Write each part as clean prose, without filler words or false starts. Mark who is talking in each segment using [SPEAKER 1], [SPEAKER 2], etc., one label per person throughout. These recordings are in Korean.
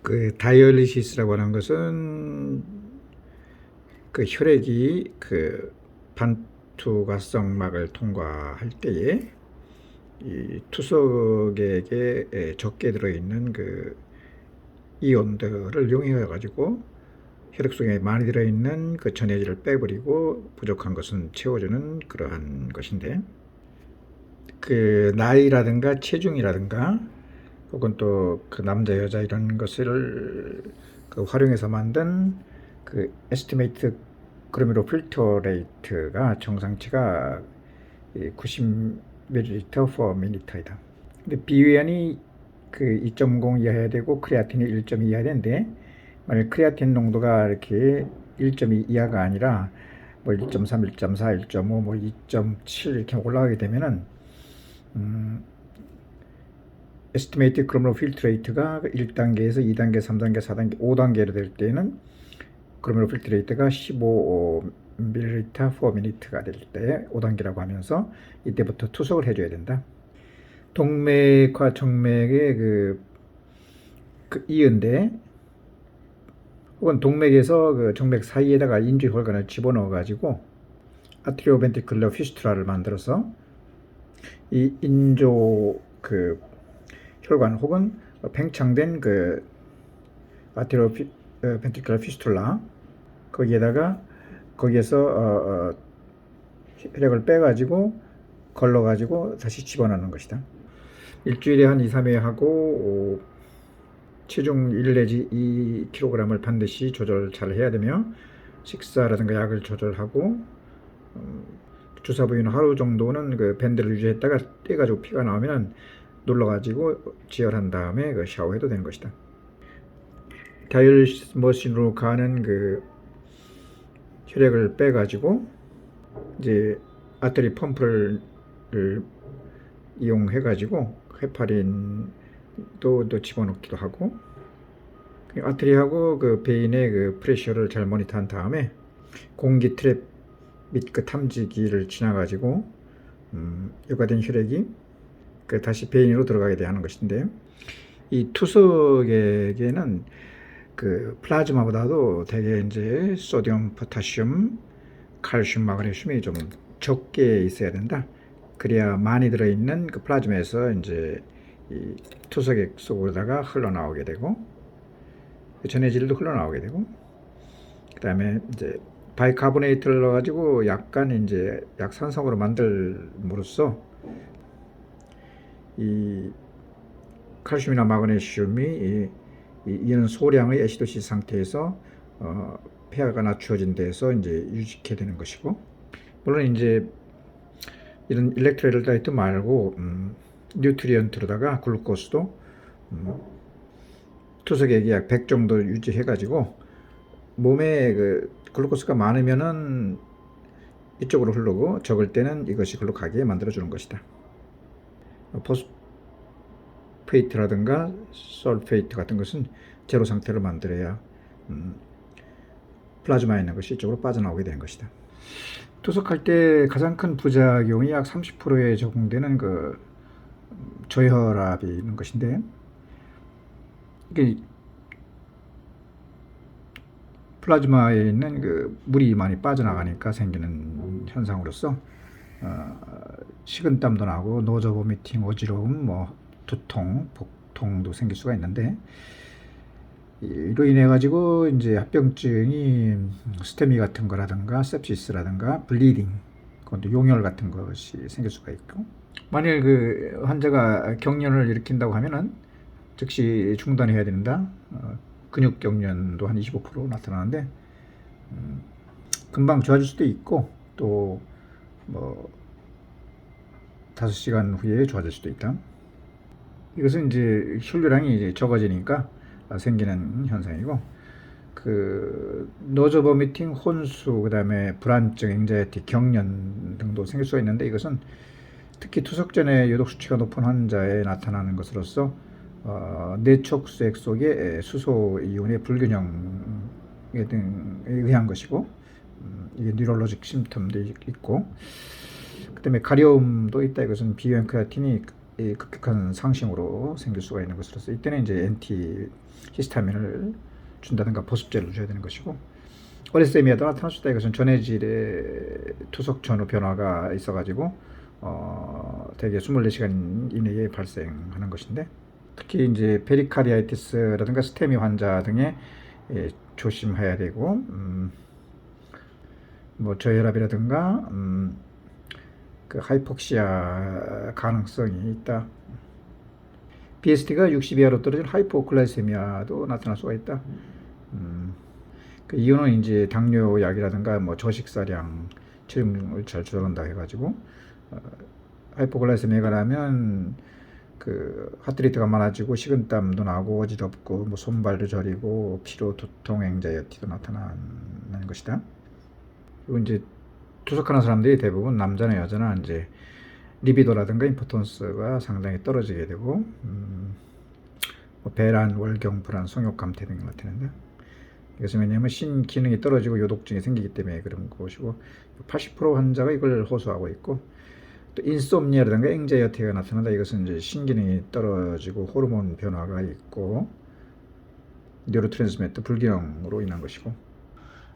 [SPEAKER 1] 그 다이얼리시스라고 하는 것은 그 혈액이 그 반투과성막을 통과할 때에 이 투석액에 적게 들어있는 그 이온들을 이용해 가지고 혈액 속에 많이 들어있는 그 전해질을 빼버리고 부족한 것은 채워주는 그러한 것인데, 그 나이라든가 체중이라든가 혹은 또 그 남자 여자 이런 것을 그 활용해서 만든 그 에스티메이트 그로메로 필터 레이트가 정상치가 90ml per minute이다. 근데 비위안이 그 2.0 이하여야 되고 크레아틴이 1.2 이하여야 되는데, 만약 크레아틴 농도가 이렇게 1.2 이하가 아니라 뭐 1.3, 1.4, 1.5, 뭐 2.7 이렇게 올라가게 되면은 에스티메이트 그로메로 필터 레이트가 1단계에서 2단계, 3단계, 4단계, 5단계로 될 때는 그로메로 필터 레이트가 15ml per minute가 될 때 5단계라고 하면서 이때부터 투석을 해줘야 된다. 동맥과 정맥의 그 이은데 혹은 동맥에서 그 정맥 사이에다가 인주혈관을 집어넣어 가지고 아트리오벤트리큘러 피스투라를 만들어서 이 인조 그 혈관 혹은 팽창된 그 아트리오벤트리큘러 피스툴라 거기에서 혈액을 빼가지고 걸러가지고 다시 집어넣는 것이다. 일주일에 한 2, 3회 하고 체중 1 내지 2kg을 반드시 조절 잘 해야 되며, 식사라든가 약을 조절하고 주사 부위는 하루 정도는 그 밴드를 유지했다가 떼가지고 피가 나오면 눌러가지고 지혈한 다음에 그 샤워해도 되는 것이다. 다이얼리시스 머신으로 가는 그 혈액을 빼가지고 이제 아트리 펌프를 이용해가지고 헤파린도 또 집어넣기도 하고, 아트리하고 그 베인의 그 프레셔를 잘 모니터한 다음에 공기 트랩 및 그 탐지기를 지나가지고 요과된 혈액이 그 다시 베인으로 들어가게 하는 것인데, 이 투석액에는 그 플라즈마보다도 되게 이제 소디움, 포타슘, 칼슘, 마그네슘이 좀 적게 있어야 된다. 그래야 많이 들어있는 그 플라즈마에서 이제 이 투석액 속으로다가 흘러나오게 되고 전해질도 흘러나오게 되고, 그 다음에 이제 바이카보네이트를 넣어가지고 약간 이제 약산성으로 만들므로써 이 칼슘이나 마그네슘이 이는 소량의 애시도시 상태에서 폐하가 낮추어진 데서 이제 유지케 되는 것이고, 물론 이제 이런 일렉트로라이트 말고 뉴트리언트로다가 글루코스도 투석액이 약 100 정도 유지해가지고 몸에 그 글루코스가 많으면은 이쪽으로 흐르고 적을 때는 이것이 글로 가게 만들어주는 것이다. 포스페이트라든가 솔페이트 같은 것은 제로 상태로 만들어야 플라즈마에 있는 것이 이쪽으로 빠져나오게 되는 것이다. 투석할 때 가장 큰 부작용이 약 30%에 적용되는 그 저혈압이 있는 것인데, 이게 플라즈마에 있는 그 물이 많이 빠져나가니까 생기는 현상으로서 식은땀도 나고 노저 보미팅, 어지러움, 뭐 두통, 복통도 생길 수가 있는데, 이로 인해 가지고 이제 합병증이 스테미 같은 거라든가 sepsis라든가 블리딩, 그것도 용혈 같은 것이 생길 수가 있고, 만일 그 환자가 경련을 일으킨다고 하면은 즉시 중단해야 된다. 근육 경련도 한 25% 나타나는데 금방 좋아질 수도 있고 또 뭐 5시간 후에 좋아질 수도 있다. 이것은 이제 혈류량이 이제 적어지니까 생기는 현상이고, 그 노저 보미팅, 혼수, 그다음에 불안증, 앵자이티, 경련 등도 생길 수가 있는데, 이것은 특히 투석 전에 요독 수치가 높은 환자에 나타나는 것으로서 내촉수액 속에 수소 이온의 불균형에 등에 의한 것이고, 이게 뉴럴로직 심텀도 있고, 그 다음에 가려움도 있다. 이것은 비유엔 크레아틴이 급격한 상승으로 생길 수가 있는 것으로서 이때는 이제 엔티 히스타민을 준다든가 보습제를 줘야 되는 것이고, 어리세미아도 나타날 수 있다. 이것은 전해질의 투석 전후 변화가 있어가지고 대개 24시간 이내에 발생하는 것인데, 특히 이제 페리카디아이티스라든가 스테미 환자 등에 조심해야 되고, 뭐 저혈압이라든가 그 하이폭시아 가능성이 있다. BST가 60 이하로 떨어진 하이포글라이세미아도 나타날 수가 있다. 그 이유는 이제 당뇨약이라든가 뭐 저식사량, 체중을 잘 조절한다 해가지고 하이포글라이세미아가 나면 그 하트레이트가 많아지고 식은땀도 나고 어지럽고 뭐 손발도 저리고 피로, 두통, 앵자이어티도 나타나는 것이다. 그리고 이제 투석하는 사람들이 대부분 남자나 여자나 이제 리비도라든가 임포턴스가 상당히 떨어지게 되고 뭐 배란, 월경, 불안, 성욕 감퇴 등이 나타난다. 이것은 왜냐하면 신기능이 떨어지고 요독증이 생기기 때문에 그런 것이고, 80% 환자가 이걸 호소하고 있고, 또 인솜니아라든가 앵자이어티가 나타난다. 이것은 이제 신기능이 떨어지고 호르몬 변화가 있고 뉴로트랜스미터 불균형으로 인한 것이고,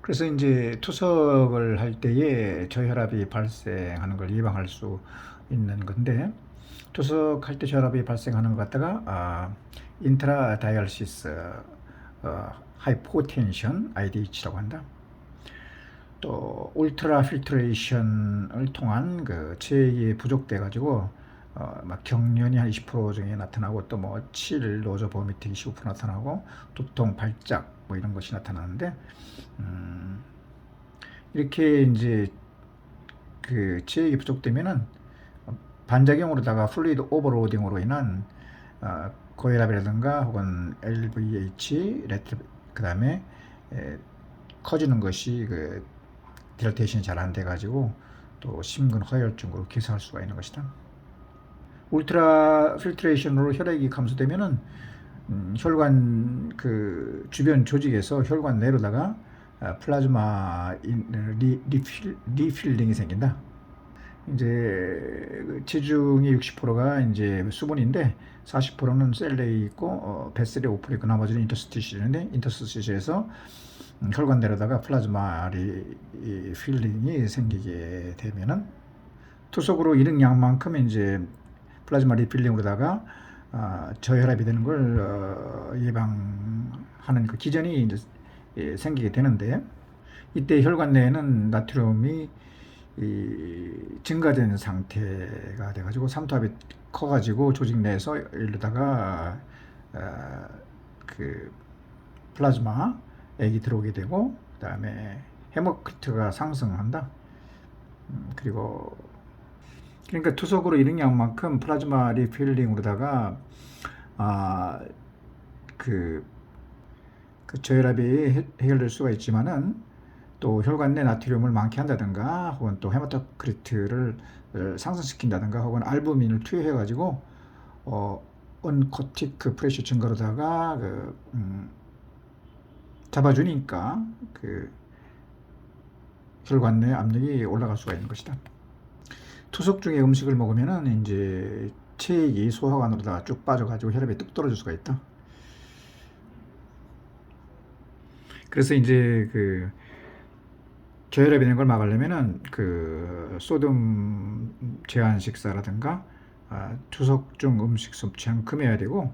[SPEAKER 1] 그래서 이제 투석을 할 때에 저혈압이 발생하는 걸 예방할 수 있는 건데, 투석할 때 저혈압이 발생하는 것 갖다가 인트라 다이얼시스 하이포텐션 IDH라고 한다. 또 울트라 필트레이션을 통한 그 체액이 부족돼 가지고 막 경련이 한 20% 정도 나타나고, 또 뭐 칠, 노조 보미팅 15% 나타나고, 두통, 발작 뭐 이런 것이 나타나는데, 이렇게 이제 그 체액이 부족되면은 반작용으로다가 플루이드 오버로딩으로 인한 고혈압이라든가 혹은 LVH, 그 다음에 커지는 것이 그 디라테이션이 잘 안 돼가지고 또 심근 허혈증으로 기사할 수가 있는 것이다. 울트라 필트레이션으로 혈액이 감소되면은 혈관 그 주변 조직에서 혈관 내로다가 플라즈마 리필링이 생긴다. 이제 체중이 60%가 이제 수분인데 40%는 셀레에 있고 베셀에 5% 있고 나머지는 인터스티시인데, 인터스티시에서 혈관 내로다가 플라즈마 리필링이 생기게 되면은 투석으로 이른 양만큼 이제 플라즈마 리필링으로다가 저혈압이 되는 걸 예방하는 그 기전이 이제 생기게 되는데, 이때 혈관 내에는 나트륨이 증가된 상태가 돼가지고 삼투압이 커가지고 조직 내에서 이러다가 그 플라즈마 액이 들어오게 되고, 그 다음에 헤모크리트가 상승한다. 그리고 그러니까 투석으로 이른 양만큼 플라즈마 리필링으로다가 그 저혈압이 해결될 수가 있지만은, 또 혈관 내 나트륨을 많게 한다든가 혹은 또 헤마토크리트를 상승시킨다든가 혹은 알부민을 투여해 가지고 언코티크 프레셔 증가로다가 잡아주니까 그 혈관 내 압력이 올라갈 수가 있는 것이다. 투석 중에 음식을 먹으면은 이제 체액이 소화관으로다가 쭉 빠져가지고 혈압이 뚝 떨어질 수가 있다. 그래서 이제 그 저혈압이 되는 걸 막으려면은 그 소듐 제한 식사라든가 투석 중 음식 섭취량 금해야 되고,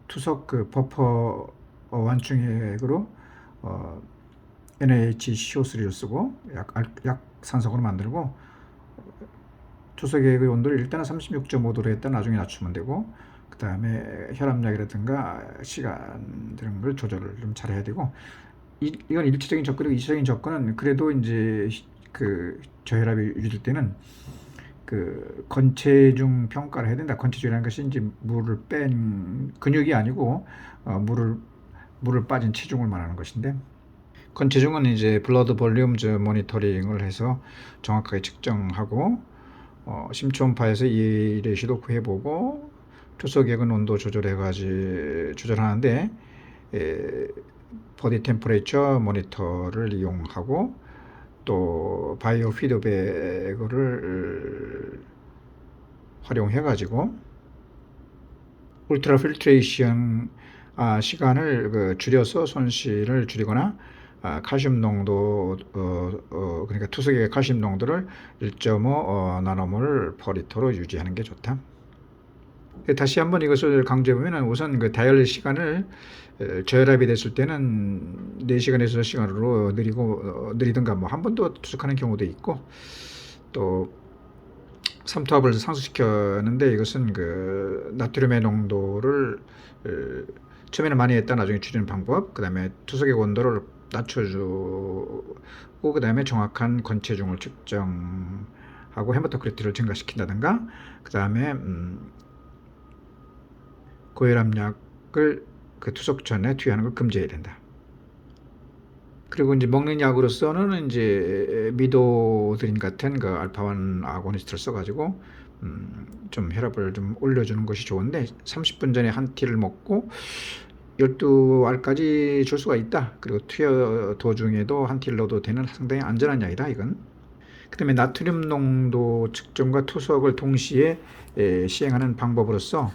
[SPEAKER 1] 투석 그 버퍼 완충액으로 NaHCO3를 쓰고 약산성으로 만들고, 투석의 그 온도를 일단은 36.5도로 했다 나중에 낮추면 되고, 그 다음에 혈압약이라든가 시간 이런 걸 조절을 좀 잘해야 되고, 이건 일차적인 접근이고, 이차적인 접근은 그래도 이제 그 저혈압이 유지될 때는 그 건체중 평가를 해야 된다. 건체중이라는 것이 이제 물을 뺀 근육이 아니고 물을 빠진 체중을 말하는 것인데, 건체중은 이제 블러드 볼륨즈 모니터링을 해서 정확하게 측정하고 심초음파에서 이레시도 구해보고, 투석액은 온도 조절하는데 보디 템퍼레이처 모니터를 이용하고, 또 바이오 피드백을 활용해 가지고 울트라 필트레이션 시간을 줄여서 손실을 줄이거나 칼슘 농도 그러니까 투석의 칼슘 농도를 1.5 나노몰 퍼 리터로 유지하는 게 좋다. 다시 한번 이것을 강조해 보면 우선 그 다이얼 시간을 저혈압이 됐을 때는 4시간에서 6시간으로 느리든가 뭐 한 번 더 투석하는 경우도 있고, 또 삼투압을 상승시켰는데 이것은 그 나트륨의 농도를 처음에는 많이 했다 나중에 줄이는 방법, 그 다음에 투석의 온도를 낮춰주고, 그 다음에 정확한 권체중을 측정하고 헤마토크리트를 증가시킨다든가, 그 다음에 고혈압약을 그 투석 전에 투여하는 걸 금지해야 된다. 그리고 이제 먹는 약으로서는 이제 미도드린 같은 그 알파1 아고니스트를 써가지고 좀 혈압을 좀 올려주는 것이 좋은데, 30분 전에 한 티를 먹고 12알까지 줄 수가 있다. 그리고 투여 도중에도 한 티를 넣어도 되는 상당히 안전한 약이다, 이건. 그 다음에 나트륨 농도 측정과 투석을 동시에 시행하는 방법으로서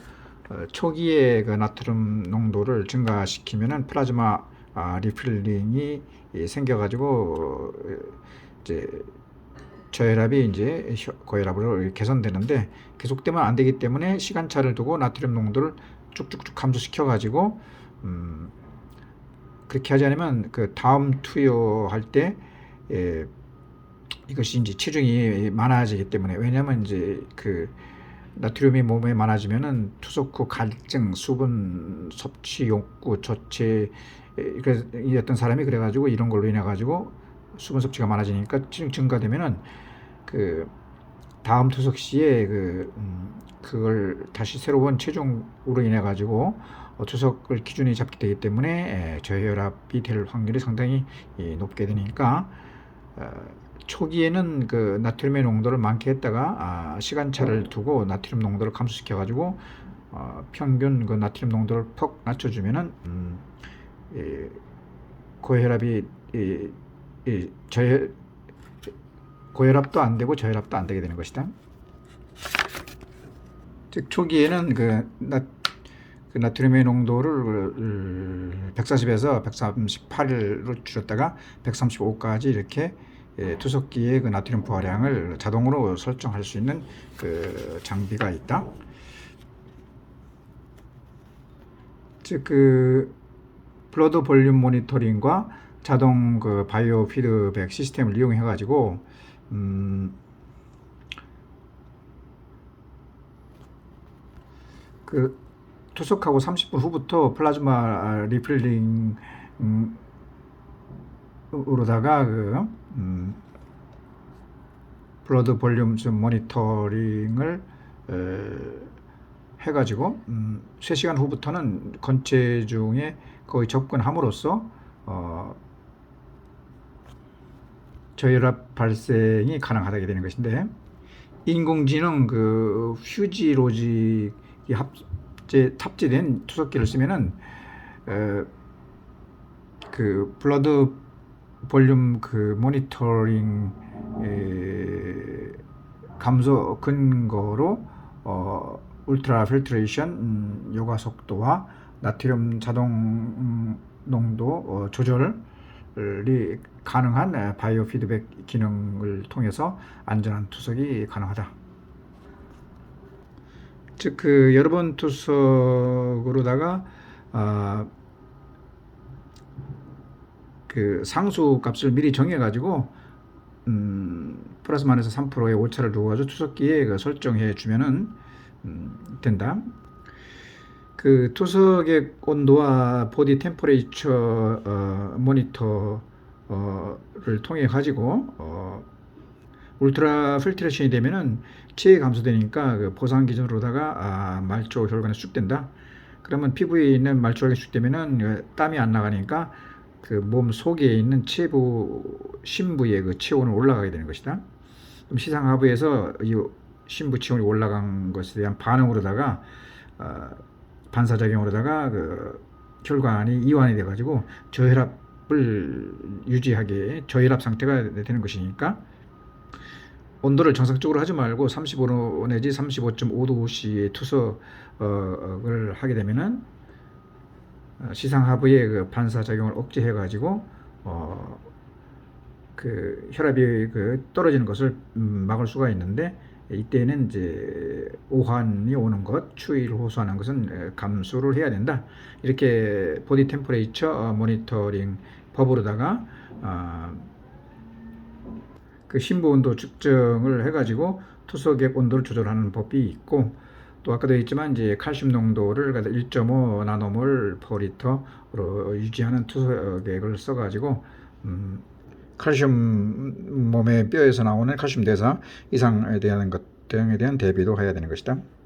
[SPEAKER 1] 초기에 그 나트륨 농도를 증가시키면은 플라즈마 리필링이 생겨가지고 이제 저혈압이 이제 고혈압으로 개선되는데, 계속되면 안 되기 때문에 시간차를 두고 나트륨 농도를 쭉쭉쭉 감소시켜 가지고 그렇게 하지 않으면 그 다음 투여할 때 이것이 이제 체중이 많아지기 때문에, 왜냐하면 이제 그 나트륨이 몸에 많아지면은 투석 후 갈증, 수분 섭취 욕구, 저체, 그래서 어떤 사람이 그래가지고 이런 걸로 인해 가지고 수분 섭취가 많아지니까 체중 증가되면은 그 다음 투석 시에 그걸 다시 새로운 체중으로 인해 가지고 투석을 기준이 잡게 되기 때문에 저혈압이 될 확률이 상당히 높게 되니까, 초기에는 그 나트륨의 농도를 많게 했다가 시간차를 두고 나트륨 농도를 감소시켜 가지고 평균 그 나트륨 농도를 퍽 낮춰주면은 고혈압이 고혈압도 안 되고 저혈압도 안 되게 되는 것이다. 즉 초기에는 그 나트륨의 농도를 140에서 138로 줄였다가 135까지 이렇게 투석기의 그 나트륨 부하량을 자동으로 설정할 수 있는 그 장비가 있다. 즉 그 블러드 볼륨 모니터링과 자동 그 바이오 피드백 시스템을 이용해 가지고 그 투석하고 30분 후부터 플라즈마 리필링 으로다가 블러드 볼륨 모니터링을 해가지고 3시간 후부터는 권체중에 거의 접근함으로써 저혈압 발생이 가능하게 되는 것인데, 인공지능 그 휴지 로직이 탑재된 투석기를 쓰면은 그 블러드 볼륨 그 모니터링 감소 근거로 울트라 필트레이션 요가 속도와 나트륨 자동 농도 조절이 가능한 바이오 피드백 기능을 통해서 안전한 투석이 가능하다. 즉 그 여러 번 투석으로다가 그 상수 값을 미리 정해 가지고 플러스 마이너스 3%의 오차를 두고 가지고 투석기에 그 설정해 주면은 된다. 그 투석의 온도와 보디 템퍼레이처 모니터를 통해 가지고 울트라 필트레이션이 되면은 체액이 감소되니까 그 보상 기준으로다가 말초 혈관에 쑥 된다. 그러면 피부에 있는 말초 혈관이 쑥 되면은 땀이 안 나가니까 그 몸 속에 있는 신부의 그 체온이 올라가게 되는 것이다. 그럼 시상하부에서 이 신부 체온이 올라간 것에 대한 반응으로다가 반사작용으로다가 그 혈관이 이완이 돼 가지고 저혈압을 유지하게 저혈압 상태가 되는 것이니까, 온도를 정상적으로 하지 말고 35도 내지 35.5도씨의 투석을 하게 되면은 시상하부의 그 반사작용을 억제해가지고 그 혈압이 그 떨어지는 것을 막을 수가 있는데, 이때는 이제 오한이 오는 것, 추위를 호소하는 것은 감수를 해야 된다. 이렇게 보디 템퍼레이처 모니터링 법으로다가 그 심부 온도 측정을 해가지고 투석액 온도를 조절하는 법이 있고, 또 아까도 했지만 이제 칼슘 농도를 1.5 나노몰 퍼 리터로 유지하는 투석액을 써가지고 칼슘 몸의 뼈에서 나오는 칼슘 대사 이상에 대한 것 등에 대한 대비도 해야 되는 것이다.